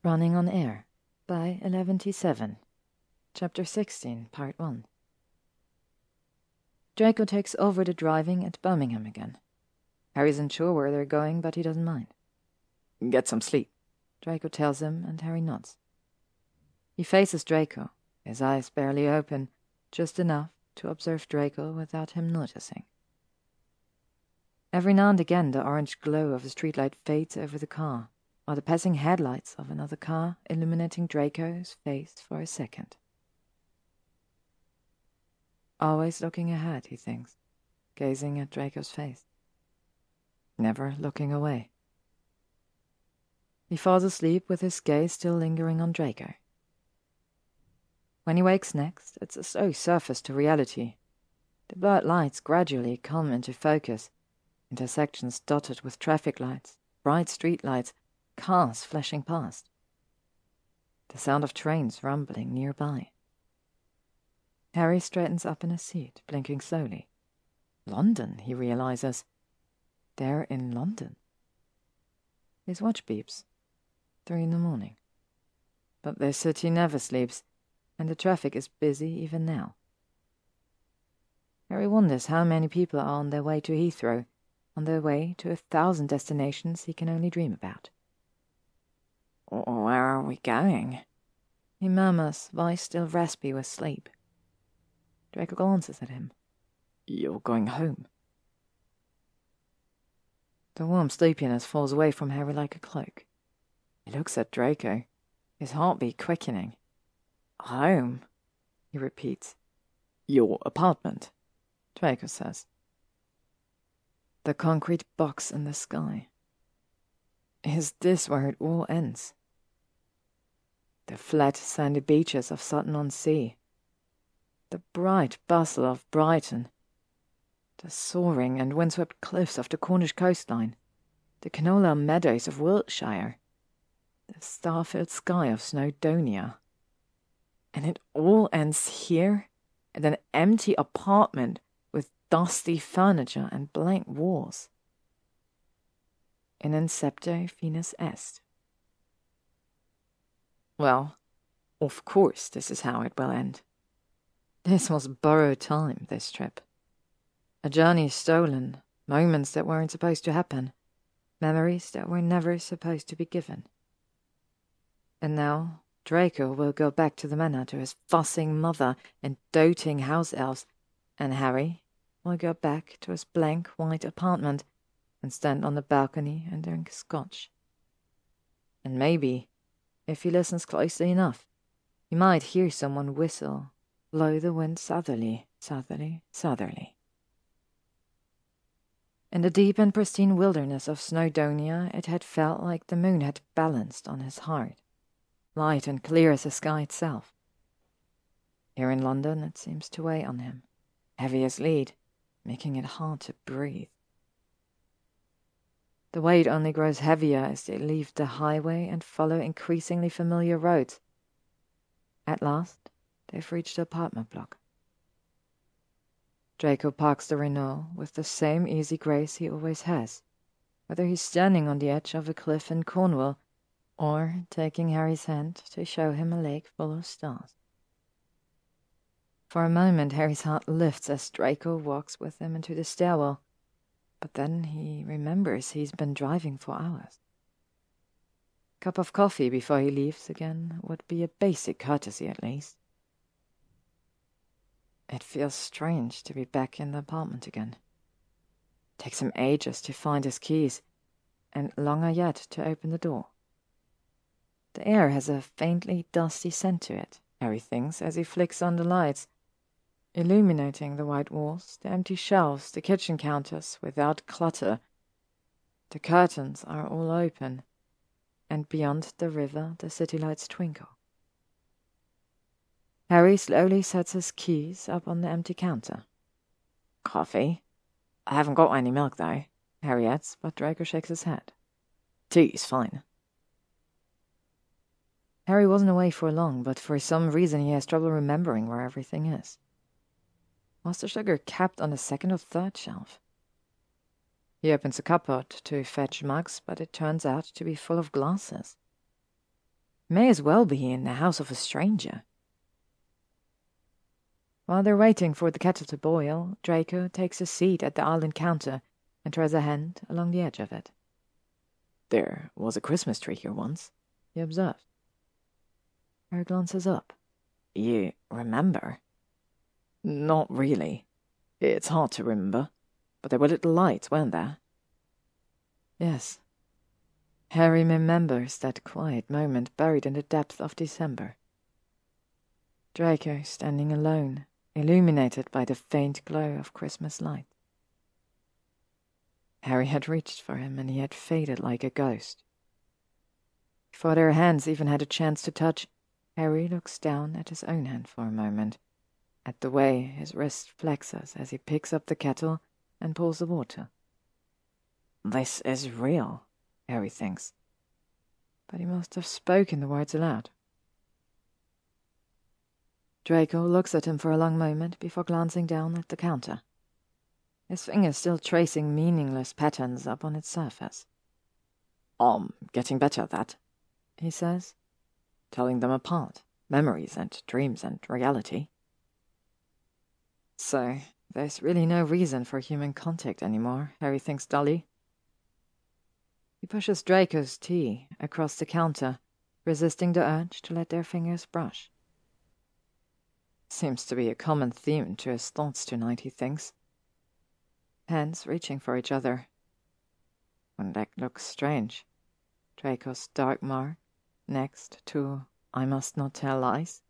Running on Air by 11t7. Chapter 16, Part 1. Draco takes over the driving at Birmingham again. Harry isn't sure where they're going, but he doesn't mind. "Get some sleep," Draco tells him, and Harry nods. He faces Draco, his eyes barely open, just enough to observe Draco without him noticing. Every now and again the orange glow of a streetlight fades over the car, or the passing headlights of another car illuminating Draco's face for a second. Always looking ahead, he thinks, gazing at Draco's face. Never looking away. He falls asleep with his gaze still lingering on Draco. When he wakes next, it's a slow surface to reality. The blurred lights gradually come into focus, intersections dotted with traffic lights, bright street lights, cars flashing past. The sound of trains rumbling nearby. Harry straightens up in his seat, blinking slowly. London, he realizes. They're in London. His watch beeps. 3 a.m. But this city never sleeps, and the traffic is busy even now. Harry wonders how many people are on their way to Heathrow, on their way to 1,000 destinations he can only dream about. "Where are we going?" he murmurs, voice still raspy with sleep. Draco glances at him. "You're going home." The warm sleepiness falls away from Harry like a cloak. He looks at Draco, his heartbeat quickening. "Home," he repeats. "Your apartment," Draco says. The concrete box in the sky. Is this where it all ends? The flat, sandy beaches of Sutton-on-Sea. The bright bustle of Brighton. The soaring and windswept cliffs of the Cornish coastline. The canola meadows of Wiltshire. The star-filled sky of Snowdonia. And it all ends here, in an empty apartment with dusty furniture and blank walls. In incepto finis est. Well, of course this is how it will end. This was borrowed time, this trip. A journey stolen, moments that weren't supposed to happen, memories that were never supposed to be given. And now Draco will go back to the manor to his fussing mother and doting house elves, and Harry will go back to his blank white apartment and stand on the balcony and drink scotch. And maybe, if he listens closely enough, he might hear someone whistle, blow the wind southerly, southerly, southerly. In the deep and pristine wilderness of Snowdonia, it had felt like the moon had balanced on his heart, light and clear as the sky itself. Here in London, it seems to weigh on him, heavy as lead, making it hard to breathe. The weight only grows heavier as they leave the highway and follow increasingly familiar roads. At last, they've reached the apartment block. Draco parks the Renault with the same easy grace he always has, whether he's standing on the edge of a cliff in Cornwall or taking Harry's hand to show him a lake full of stars. For a moment, Harry's heart lifts as Draco walks with him into the stairwell, but then he remembers he's been driving for hours. A cup of coffee before he leaves again would be a basic courtesy at least. It feels strange to be back in the apartment again. Takes him ages to find his keys, and longer yet to open the door. The air has a faintly dusty scent to it, Harry thinks, as he flicks on the lights, illuminating the white walls, the empty shelves, the kitchen counters, without clutter. The curtains are all open, and beyond the river the city lights twinkle. Harry slowly sets his keys up on the empty counter. "Coffee? I haven't got any milk, though," Harry adds, but Draco shakes his head. "Tea's fine." Harry wasn't away for long, but for some reason he has trouble remembering where everything is. Was the sugar kept on the second or third shelf? He opens a cupboard to fetch mugs, but it turns out to be full of glasses. May as well be in the house of a stranger. While they're waiting for the kettle to boil, Draco takes a seat at the island counter and tries a hand along the edge of it. There was a Christmas tree here once, he observes. Harry glances up. You remember? Not really. It's hard to remember, but there were little lights, weren't there? Yes. Harry remembers that quiet moment buried in the depth of December. Draco standing alone, illuminated by the faint glow of Christmas light. Harry had reached for him, and he had faded like a ghost. Before their hands even had a chance to touch, Harry looks down at his own hand for a moment, at the way his wrist flexes as he picks up the kettle and pours the water. This is real, Harry thinks. But he must have spoken the words aloud. Draco looks at him for a long moment before glancing down at the counter, his fingers still tracing meaningless patterns up on its surface. I'm getting better at that, he says. Telling them apart, memories and dreams and reality. So, there's really no reason for human contact anymore, Harry thinks dully. He pushes Draco's tea across the counter, resisting the urge to let their fingers brush. Seems to be a common theme to his thoughts tonight, he thinks. Hands reaching for each other. One leg looks strange. Draco's dark mark, next to I must not tell lies.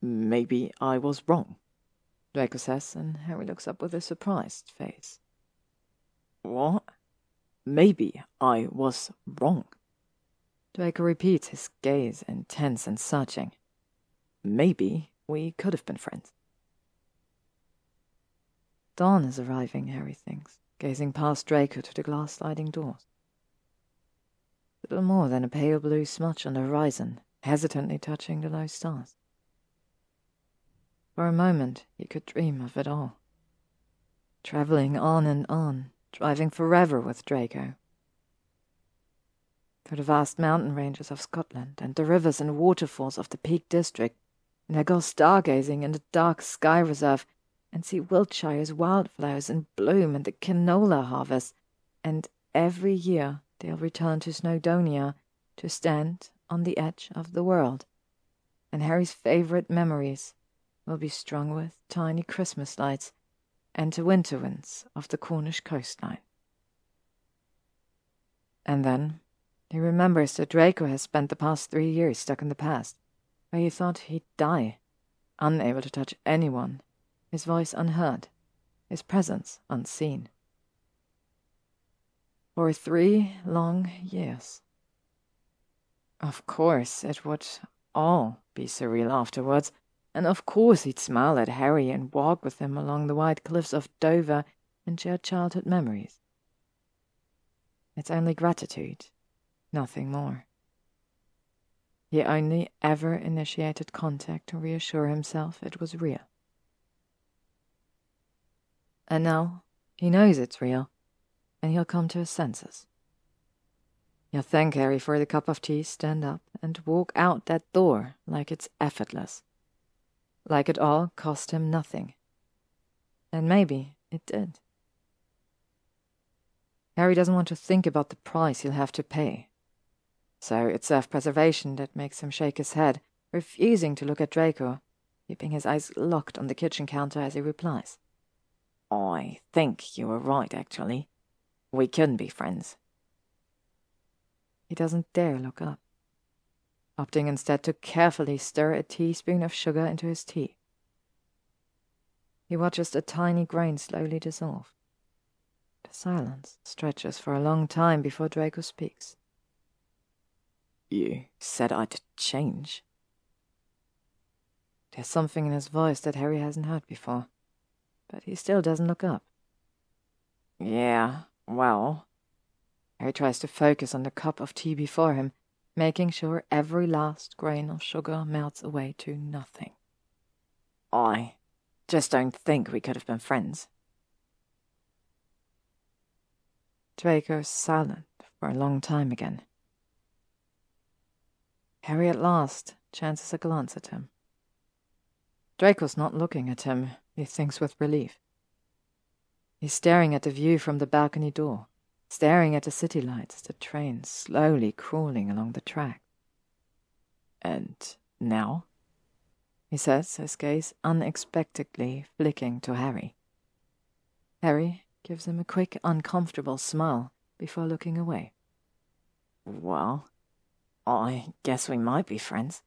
Maybe I was wrong, Draco says, and Harry looks up with a surprised face. What? Maybe I was wrong. Draco repeats, his gaze intense and searching. Maybe we could have been friends. Dawn is arriving, Harry thinks, gazing past Draco to the glass sliding doors. Little more than a pale blue smudge on the horizon, hesitantly touching the low stars. For a moment, he could dream of it all. Travelling on and on, driving forever with Draco. Through the vast mountain ranges of Scotland and the rivers and waterfalls of the Peak District, and I go stargazing in the dark sky reserve and see Wiltshire's wildflowers in bloom and the canola harvest, and every year they'll return to Snowdonia to stand on the edge of the world, and Harry's favourite memories will be strung with tiny Christmas lights and the winter winds of the Cornish coastline. And then he remembers that Draco has spent the past 3 years stuck in the past, where he thought he'd die, unable to touch anyone, his voice unheard, his presence unseen. For 3 long years. Of course, it would all be surreal afterwards, and of course he'd smile at Harry and walk with him along the white cliffs of Dover and share childhood memories. It's only gratitude, nothing more. He only ever initiated contact to reassure himself it was real. And now he knows it's real, and he'll come to his senses. He'll thank Harry for the cup of tea, stand up, and walk out that door like it's effortless. Like it all cost him nothing. And maybe it did. Harry doesn't want to think about the price he'll have to pay. So it's self-preservation that makes him shake his head, refusing to look at Draco, keeping his eyes locked on the kitchen counter as he replies. I think you were right, actually. We couldn't be friends. He doesn't dare look up, opting instead to carefully stir a teaspoon of sugar into his tea. He watches the tiny grain slowly dissolve. The silence stretches for a long time before Draco speaks. You said I'd change. There's something in his voice that Harry hasn't heard before, but he still doesn't look up. Yeah, well... Harry tries to focus on the cup of tea before him, making sure every last grain of sugar melts away to nothing. I just don't think we could have been friends. Draco's silent for a long time again. Harry at last chances a glance at him. Draco's not looking at him, he thinks with relief. He's staring at the view from the balcony door, staring at the city lights, the train slowly crawling along the track. "And now?" he says, his gaze unexpectedly flicking to Harry. Harry gives him a quick, uncomfortable smile before looking away. "Well, I guess we might be friends.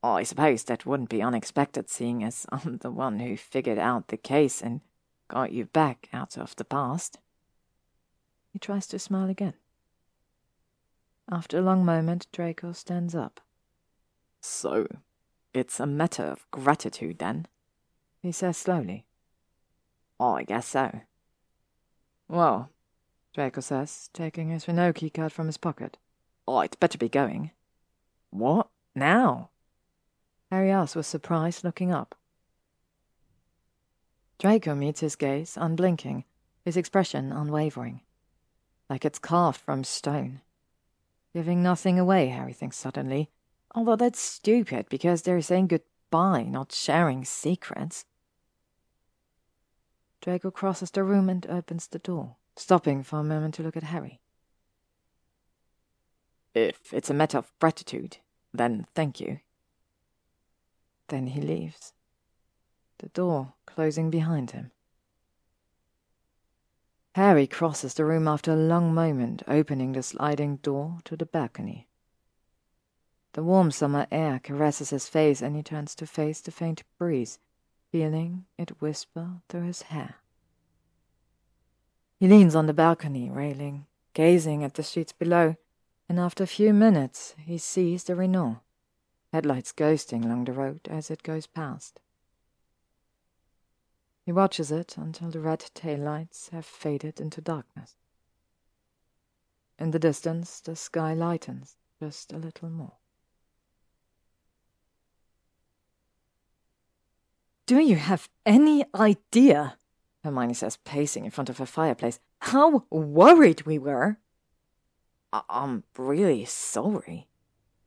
I suppose that wouldn't be unexpected, seeing as I'm the one who figured out the case and got you back out of the past." He tries to smile again. After a long moment, Draco stands up. "So, it's a matter of gratitude, then?" he says slowly. "I guess so." "Well," Draco says, taking his Renault keycard from his pocket, "I'd better be going." "What? Now?" Harry asks with surprise, looking up. Draco meets his gaze, unblinking, his expression unwavering, like it's carved from stone. Giving nothing away, Harry thinks suddenly, although that's stupid because they're saying goodbye, not sharing secrets. Draco crosses the room and opens the door, stopping for a moment to look at Harry. "If it's a matter of gratitude, then thank you." Then he leaves, the door closing behind him. Harry crosses the room after a long moment, opening the sliding door to the balcony. The warm summer air caresses his face, and he turns to face the faint breeze, feeling it whisper through his hair. He leans on the balcony railing, gazing at the streets below, and after a few minutes he sees the Renault, headlights ghosting along the road as it goes past. He watches it until the red taillights have faded into darkness. In the distance, the sky lightens just a little more. "Do you have any idea," Hermione says, pacing in front of her fireplace, "how worried we were?" I'm really sorry."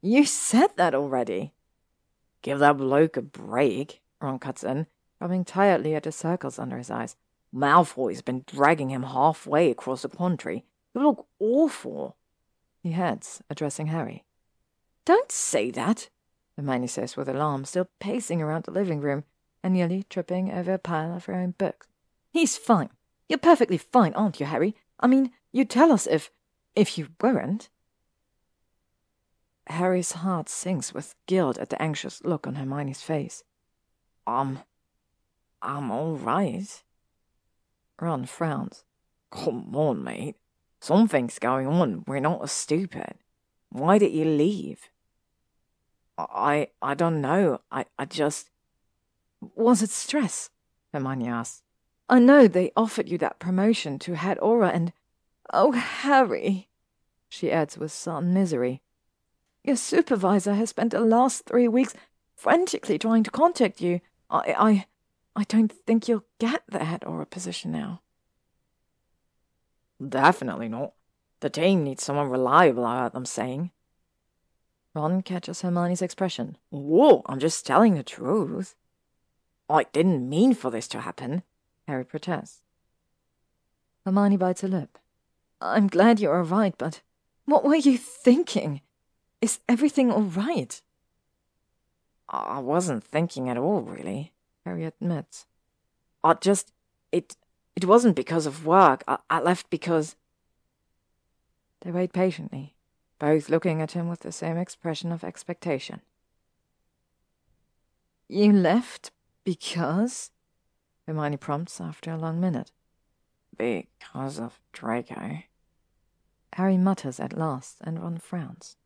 "You said that already." "Give that bloke a break," Ron cuts in, rubbing tiredly at the circles under his eyes. "Malfoy's been dragging him halfway across the country. You look awful." He heads, addressing Harry. "Don't say that," Hermione says with alarm, still pacing around the living room and nearly tripping over a pile of her own books. "He's fine. You're perfectly fine, aren't you, Harry? I mean, you'd tell us if you weren't." Harry's heart sinks with guilt at the anxious look on Hermione's face. I'm all right." Ron frowns. "Come on, mate. Something's going on. We're not stupid. Why did you leave?" I don't know. I just..." "Was it stress?" Hermione asks. "I know they offered you that promotion to head aura and... Oh, Harry," she adds with sudden misery, "your supervisor has spent the last 3 weeks frantically trying to contact you. I don't think you'll get the head aura position now." "Definitely not. The team needs someone reliable, I heard them saying." Ron catches Hermione's expression. "Whoa, I'm just telling the truth." "I didn't mean for this to happen," Harry protests. Hermione bites her lip. "I'm glad you're all right, but what were you thinking? Is everything all right?" "I wasn't thinking at all, really," Harry admits. It wasn't because of work. I left because..." They wait patiently, both looking at him with the same expression of expectation. "You left because?" Hermione prompts after a long minute. "Because of Draco." Harry mutters at last, and Ron frowns.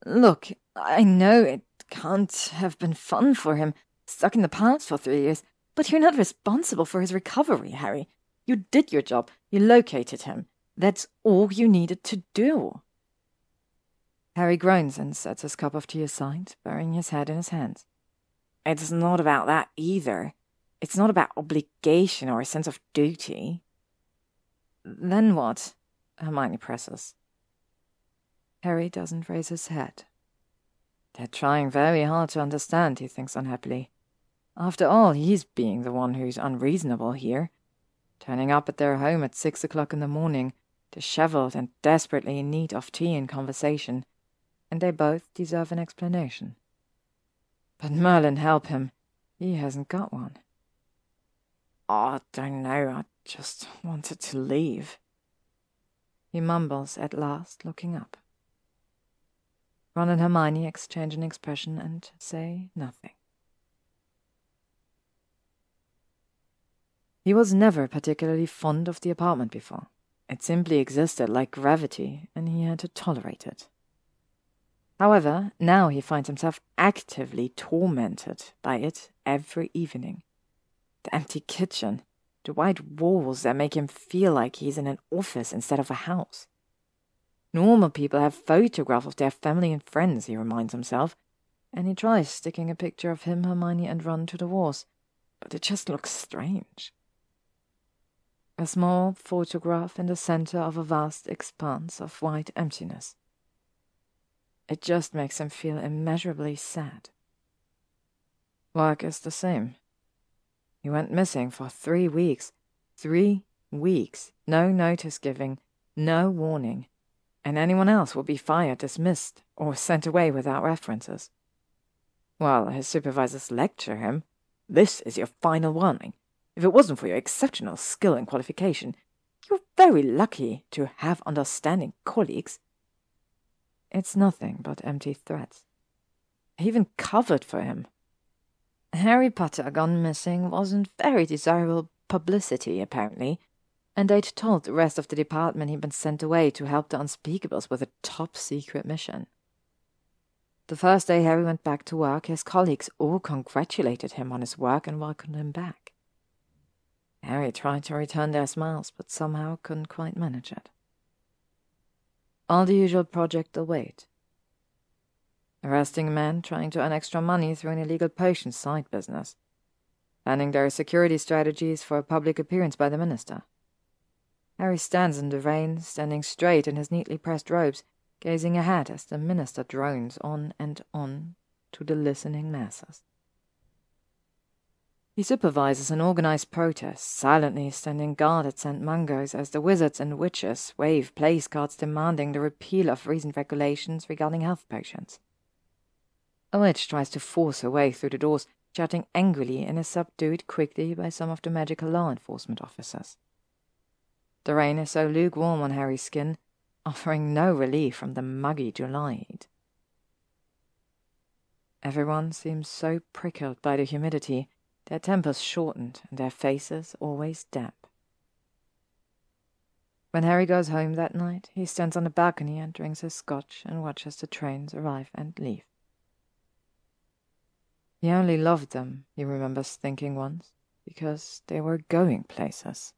"Look, I know it can't have been fun for him, stuck in the past for 3 years, but you're not responsible for his recovery, Harry. You did your job. You located him. That's all you needed to do." Harry groans and sets his cup of tea aside, burying his head in his hands. "It's not about that either. It's not about obligation or a sense of duty." "Then what?" Hermione presses. Harry doesn't raise his head. They're trying very hard to understand, he thinks unhappily. After all, he's being the one who's unreasonable here, turning up at their home at 6 o'clock in the morning, dishevelled and desperately in need of tea and conversation, and they both deserve an explanation. But Merlin help him, he hasn't got one. I don't know, I just wanted to leave, he mumbles at last, looking up. Ron and Hermione exchange an expression and say nothing. He was never particularly fond of the apartment before. It simply existed like gravity, and he had to tolerate it. However, now he finds himself actively tormented by it every evening. The empty kitchen, the white walls that make him feel like he's in an office instead of a house. Normal people have photographs of their family and friends, he reminds himself, and he tries sticking a picture of him, Hermione, and Ron to the walls, but it just looks strange. A small photograph in the center of a vast expanse of white emptiness. It just makes him feel immeasurably sad. Work is the same. He went missing for 3 weeks. 3 weeks. No notice giving, no warning. And anyone else would be fired, dismissed, or sent away without references. Well, his supervisors lecture him. This is your final warning. If it wasn't for your exceptional skill and qualification, you're very lucky to have understanding colleagues. It's nothing but empty threats. They even covered for him. Harry Potter gone missing wasn't very desirable publicity, apparently, and they'd told the rest of the department he'd been sent away to help the Unspeakables with a top-secret mission. The first day Harry went back to work, his colleagues all congratulated him on his work and welcomed him back. Harry tried to return their smiles, but somehow couldn't quite manage it. All the usual project await. Arresting a man trying to earn extra money through an illegal potion side business. Planning their security strategies for a public appearance by the minister. Harry stands in the rain, standing straight in his neatly pressed robes, gazing ahead as the minister drones on and on to the listening masses. He supervises an organized protest, silently standing guard at St. Mungo's as the wizards and witches wave placards demanding the repeal of recent regulations regarding health potions. A witch tries to force her way through the doors, shouting angrily and is subdued quickly by some of the magical law enforcement officers. The rain is so lukewarm on Harry's skin, offering no relief from the muggy July heat. Everyone seems so prickled by the humidity, their tempers shortened and their faces always damp. When Harry goes home that night, he stands on the balcony and drinks his scotch and watches the trains arrive and leave. He only loved them, he remembers thinking once, because they were going places.